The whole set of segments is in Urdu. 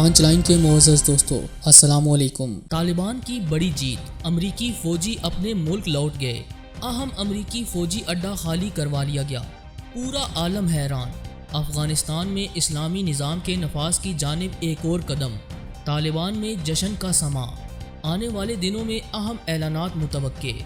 پانچ لائن کے معزز دوستو، السلام علیکم۔ طالبان کی بڑی جیت، امریکی فوجی اپنے ملک لوٹ گئے، اہم امریکی فوجی اڈہ خالی کروا لیا گیا، پورا عالم حیران۔ افغانستان میں اسلامی نظام کے نفاذ کی جانب ایک اور قدم، طالبان میں جشن کا سماں، آنے والے دنوں میں اہم اعلانات متوقع۔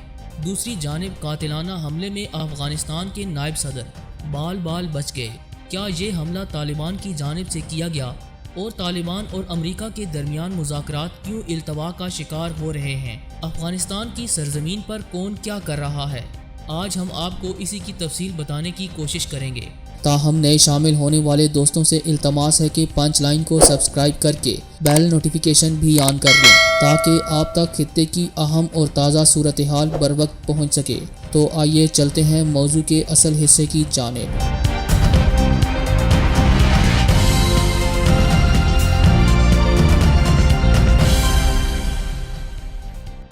دوسری جانب قاتلانہ حملے میں افغانستان کے نائب صدر بال بال بچ گئے۔ کیا یہ حملہ طالبان کی جانب سے کیا گیا اور طالبان اور امریکہ کے درمیان مذاکرات کیوں التوا کا شکار ہو رہے ہیں؟ افغانستان کی سرزمین پر کون کیا کر رہا ہے؟ آج ہم آپ کو اسی کی تفصیل بتانے کی کوشش کریں گے۔ تاہم نئے شامل ہونے والے دوستوں سے التماس ہے کہ پانچ لائن کو سبسکرائب کر کے بیل نوٹیفیکیشن بھی آن کر دیں تاکہ آپ تک خطے کی اہم اور تازہ صورتحال بر وقت پہنچ سکے۔ تو آئیے چلتے ہیں موضوع کے اصل حصے کی جانب۔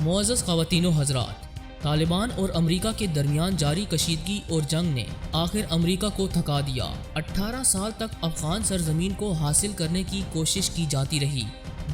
معزز خواتین و حضرات، طالبان اور امریکہ کے درمیان جاری کشیدگی اور جنگ نے آخر امریکہ کو تھکا دیا۔ 18 سال تک افغان سرزمین کو حاصل کرنے کی کوشش کی جاتی رہی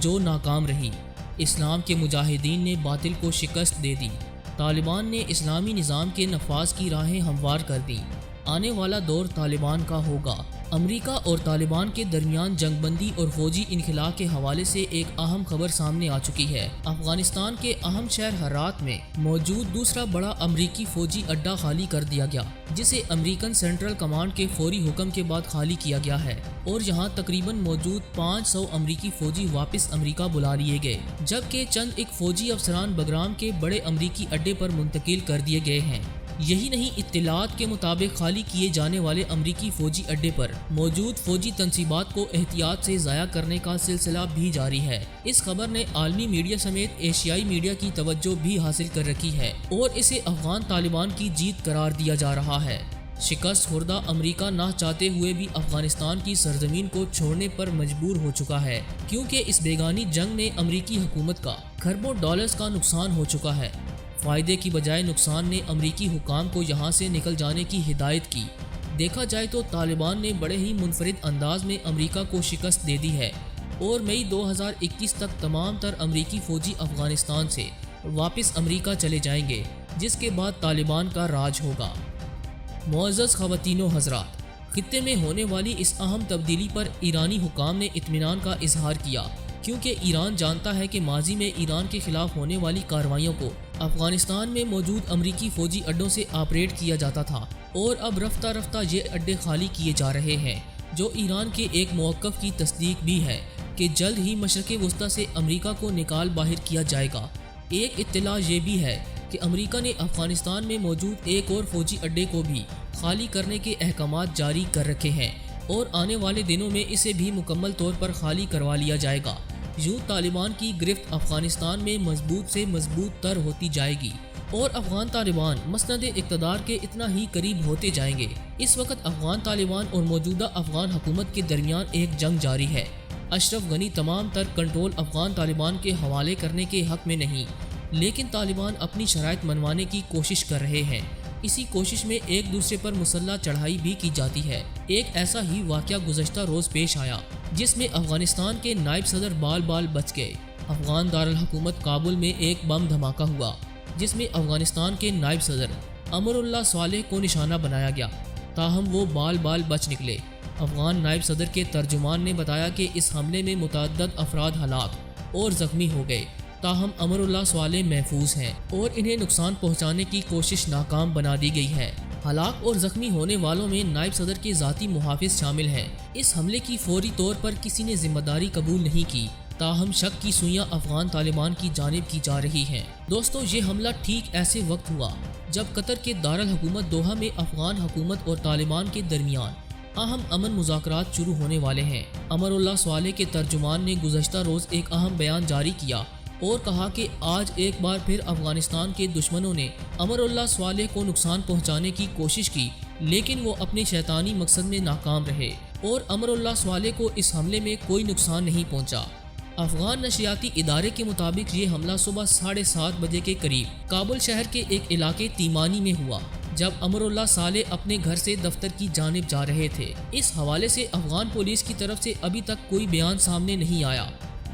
جو ناکام رہی۔ اسلام کے مجاہدین نے باطل کو شکست دے دی، طالبان نے اسلامی نظام کے نفاذ کی راہیں ہموار کر دیں۔ آنے والا دور طالبان کا ہوگا۔ امریکہ اور طالبان کے درمیان جنگ بندی اور فوجی انخلاء کے حوالے سے ایک اہم خبر سامنے آ چکی ہے۔ افغانستان کے اہم شہر ہرات میں موجود دوسرا بڑا امریکی فوجی اڈہ خالی کر دیا گیا، جسے امریکن سینٹرل کمانڈ کے فوری حکم کے بعد خالی کیا گیا ہے، اور یہاں تقریباً موجود 500 امریکی فوجی واپس امریکہ بلا لیے گئے، جبکہ چند ایک فوجی افسران بگرام کے بڑے امریکی اڈے پر منتقل کر دیے گئے ہیں۔ یہی نہیں، اطلاعات کے مطابق خالی کیے جانے والے امریکی فوجی اڈے پر موجود فوجی تنصیبات کو احتیاط سے ضائع کرنے کا سلسلہ بھی جاری ہے۔ اس خبر نے عالمی میڈیا سمیت ایشیائی میڈیا کی توجہ بھی حاصل کر رکھی ہے اور اسے افغان طالبان کی جیت قرار دیا جا رہا ہے۔ شکست خوردہ امریکہ نہ چاہتے ہوئے بھی افغانستان کی سرزمین کو چھوڑنے پر مجبور ہو چکا ہے، کیونکہ اس بیگانی جنگ میں امریکی حکومت کا کھربوں ڈالرز کا نقصان ہو چکا ہے۔ فائدے کی بجائے نقصان نے امریکی حکام کو یہاں سے نکل جانے کی ہدایت کی۔ دیکھا جائے تو طالبان نے بڑے ہی منفرد انداز میں امریکہ کو شکست دے دی ہے، اور مئی 2021 تک تمام تر امریکی فوجی افغانستان سے واپس امریکہ چلے جائیں گے، جس کے بعد طالبان کا راج ہوگا۔ معزز خواتین و حضرات، خطے میں ہونے والی اس اہم تبدیلی پر ایرانی حکام نے اطمینان کا اظہار کیا، کیونکہ ایران جانتا ہے کہ ماضی میں ایران کے خلاف ہونے والی کارروائیوں کو افغانستان میں موجود امریکی فوجی اڈوں سے آپریٹ کیا جاتا تھا، اور اب رفتہ رفتہ یہ اڈے خالی کیے جا رہے ہیں، جو ایران کے ایک موقف کی تصدیق بھی ہے کہ جلد ہی مشرق وسطیٰ سے امریکہ کو نکال باہر کیا جائے گا۔ ایک اطلاع یہ بھی ہے کہ امریکہ نے افغانستان میں موجود ایک اور فوجی اڈے کو بھی خالی کرنے کے احکامات جاری کر رکھے ہیں، اور آنے والے دنوں میں اسے بھی مکمل طور پر خالی کروا لیا جائے گا۔ یوں طالبان کی گرفت افغانستان میں مضبوط سے مضبوط تر ہوتی جائے گی، اور افغان طالبان مسند اقتدار کے اتنا ہی قریب ہوتے جائیں گے۔ اس وقت افغان طالبان اور موجودہ افغان حکومت کے درمیان ایک جنگ جاری ہے۔ اشرف غنی تمام تر کنٹرول افغان طالبان کے حوالے کرنے کے حق میں نہیں، لیکن طالبان اپنی شرائط منوانے کی کوشش کر رہے ہیں۔ اسی کوشش میں ایک دوسرے پر مسلح چڑھائی بھی کی جاتی ہے۔ ایک ایسا ہی واقعہ گزشتہ روز پیش آیا جس میں افغانستان کے نائب صدر بال بال بچ گئے۔ افغان دارالحکومت کابل میں ایک بم دھماکہ ہوا جس میں افغانستان کے نائب صدر امر اللہ صالح کو نشانہ بنایا گیا، تاہم وہ بال بال بچ نکلے۔ افغان نائب صدر کے ترجمان نے بتایا کہ اس حملے میں متعدد افراد ہلاک اور زخمی ہو گئے، تاہم امر اللہ صالح محفوظ ہیں اور انہیں نقصان پہنچانے کی کوشش ناکام بنا دی گئی ہے۔ ہلاک اور زخمی ہونے والوں میں نائب صدر کے ذاتی محافظ شامل ہیں۔ اس حملے کی فوری طور پر کسی نے ذمہ داری قبول نہیں کی، تاہم شک کی سوئیاں افغان طالبان کی جانب کی جا رہی ہیں۔ دوستو، یہ حملہ ٹھیک ایسے وقت ہوا جب قطر کے دارالحکومت دوحہ میں افغان حکومت اور طالبان کے درمیان اہم امن مذاکرات شروع ہونے والے ہیں۔ امر اللہ صالح کے ترجمان نے گزشتہ روز ایک اہم بیان جاری کیا اور کہا کہ آج ایک بار پھر افغانستان کے دشمنوں نے امر اللہ صالح کو نقصان پہنچانے کی کوشش کی، لیکن وہ اپنے شیطانی مقصد میں ناکام رہے اور امر اللہ صالح کو اس حملے میں کوئی نقصان نہیں پہنچا۔ افغان نشریاتی ادارے کے مطابق یہ حملہ صبح 7:30 بجے کے قریب کابل شہر کے ایک علاقے تیمانی میں ہوا، جب امر اللہ صالح اپنے گھر سے دفتر کی جانب جا رہے تھے۔ اس حوالے سے افغان پولیس کی طرف سے ابھی تک کوئی بیان سامنے نہیں آیا۔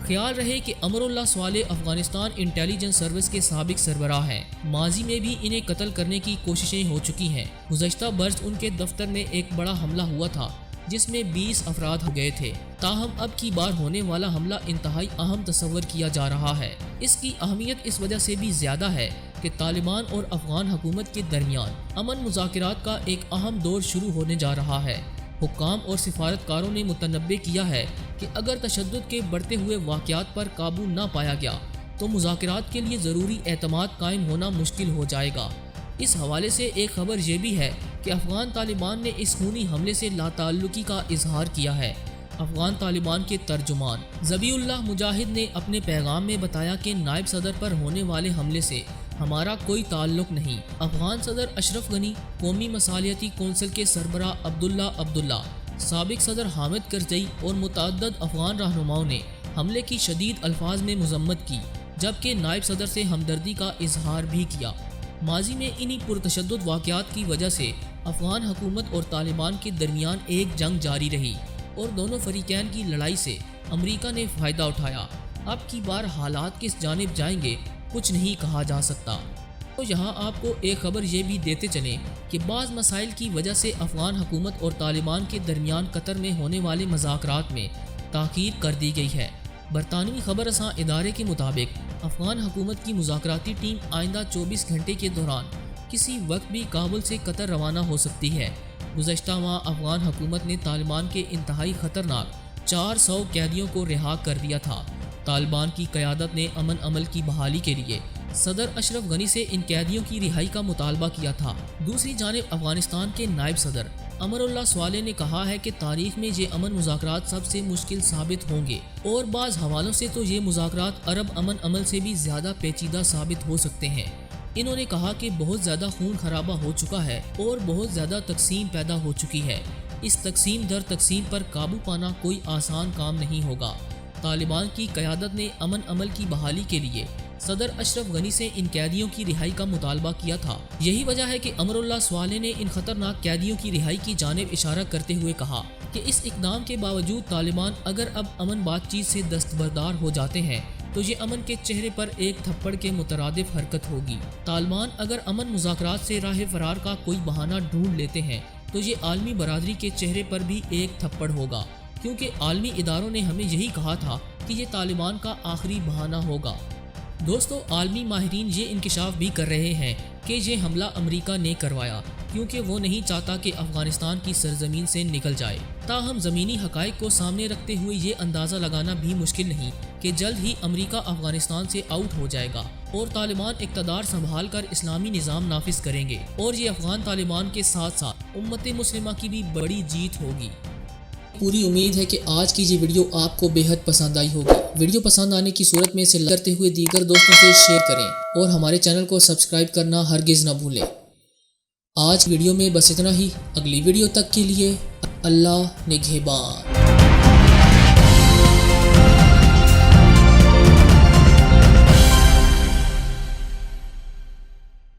خیال رہے کہ امر اللہ صالح افغانستان انٹیلیجنس سروس کے سابق سربراہ ہیں۔ ماضی میں بھی انہیں قتل کرنے کی کوششیں ہو چکی ہیں۔ گزشتہ برس ان کے دفتر میں ایک بڑا حملہ ہوا تھا جس میں 20 افراد ہو گئے تھے۔ تاہم اب کی بار ہونے والا حملہ انتہائی اہم تصور کیا جا رہا ہے۔ اس کی اہمیت اس وجہ سے بھی زیادہ ہے کہ طالبان اور افغان حکومت کے درمیان امن مذاکرات کا ایک اہم دور شروع ہونے جا رہا ہے۔ حکام اور سفارتکاروں نے متنبہ کیا ہے کہ اگر تشدد کے بڑھتے ہوئے واقعات پر قابو نہ پایا گیا تو مذاکرات کے لیے ضروری اعتماد قائم ہونا مشکل ہو جائے گا۔ اس حوالے سے ایک خبر یہ بھی ہے کہ افغان طالبان نے اس خونی حملے سے لا تعلقی کا اظہار کیا ہے۔ افغان طالبان کے ترجمان ذبیح اللہ مجاہد نے اپنے پیغام میں بتایا کہ نائب صدر پر ہونے والے حملے سے ہمارا کوئی تعلق نہیں۔ افغان صدر اشرف غنی، قومی مصالحتی کونسل کے سربراہ عبداللہ، سابق صدر حامد کرزئی اور متعدد افغان رہنماؤں نے حملے کی شدید الفاظ میں مذمت کی، جبکہ نائب صدر سے ہمدردی کا اظہار بھی کیا۔ ماضی میں انہی پرتشدد واقعات کی وجہ سے افغان حکومت اور طالبان کے درمیان ایک جنگ جاری رہی اور دونوں فریقین کی لڑائی سے امریکہ نے فائدہ اٹھایا۔ اب کی بار حالات کس جانب جائیں گے کچھ نہیں کہا جا سکتا۔ تو یہاں آپ کو ایک خبر یہ بھی دیتے چلیں کہ بعض مسائل کی وجہ سے افغان حکومت اور طالبان کے درمیان قطر میں ہونے والے مذاکرات میں تاخیر کر دی گئی ہے۔ برطانوی خبر رساں ادارے کے مطابق افغان حکومت کی مذاکراتی ٹیم آئندہ 24 گھنٹے کے دوران کسی وقت بھی کابل سے قطر روانہ ہو سکتی ہے۔ گزشتہ ماہ افغان حکومت نے طالبان کے انتہائی خطرناک 400 قیدیوں کو رہا کر دیا تھا۔ طالبان کی قیادت نے امن عمل کی بحالی کے لیے صدر اشرف غنی سے ان قیدیوں کی رہائی کا مطالبہ کیا تھا۔ دوسری جانب افغانستان کے نائب صدر امر اللہ صالح نے کہا ہے کہ تاریخ میں یہ امن مذاکرات سب سے مشکل ثابت ہوں گے اور بعض حوالوں سے تو یہ مذاکرات عرب امن عمل سے بھی زیادہ پیچیدہ ثابت ہو سکتے ہیں۔ انہوں نے کہا کہ بہت زیادہ خون خرابہ ہو چکا ہے اور بہت زیادہ تقسیم پیدا ہو چکی ہے۔ اس تقسیم در تقسیم پر قابو پانا کوئی آسان کام نہیں ہوگا۔ طالبان کی قیادت نے امن عمل کی بحالی کے لیے صدر اشرف غنی سے ان قیدیوں کی رہائی کا مطالبہ کیا تھا۔ یہی وجہ ہے کہ امر اللہ صالح نے ان خطرناک قیدیوں کی رہائی کی جانب اشارہ کرتے ہوئے کہا کہ اس اقدام کے باوجود طالبان اگر اب امن بات چیت سے دستبردار ہو جاتے ہیں تو یہ امن کے چہرے پر ایک تھپڑ کے مترادف حرکت ہوگی۔ طالبان اگر امن مذاکرات سے راہ فرار کا کوئی بہانہ ڈھونڈ لیتے ہیں تو یہ عالمی برادری کے چہرے پر بھی ایک تھپڑ ہوگا، کیونکہ عالمی اداروں نے ہمیں یہی کہا تھا کہ یہ طالبان کا آخری بہانہ ہوگا۔ دوستو، عالمی ماہرین یہ انکشاف بھی کر رہے ہیں کہ یہ حملہ امریکہ نے کروایا کیونکہ وہ نہیں چاہتا کہ افغانستان کی سرزمین سے نکل جائے۔ تاہم زمینی حقائق کو سامنے رکھتے ہوئے یہ اندازہ لگانا بھی مشکل نہیں کہ جلد ہی امریکہ افغانستان سے آؤٹ ہو جائے گا اور طالبان اقتدار سنبھال کر اسلامی نظام نافذ کریں گے، اور یہ افغان طالبان کے ساتھ ساتھ امت مسلمہ کی بھی بڑی جیت ہوگی۔ پوری امید ہے کہ آج کی یہ ویڈیو آپ کو بے حد پسند آئی ہوگی۔ ویڈیو پسند آنے کی صورت میں اسے لائک کرتے ہوئے دیگر دوستوں سے شیئر کریں اور ہمارے چینل کو سبسکرائب کرنا ہرگز نہ بھولیں۔ آج ویڈیو میں بس اتنا ہی۔ اگلی ویڈیو تک کے لیے اللہ نگہبان۔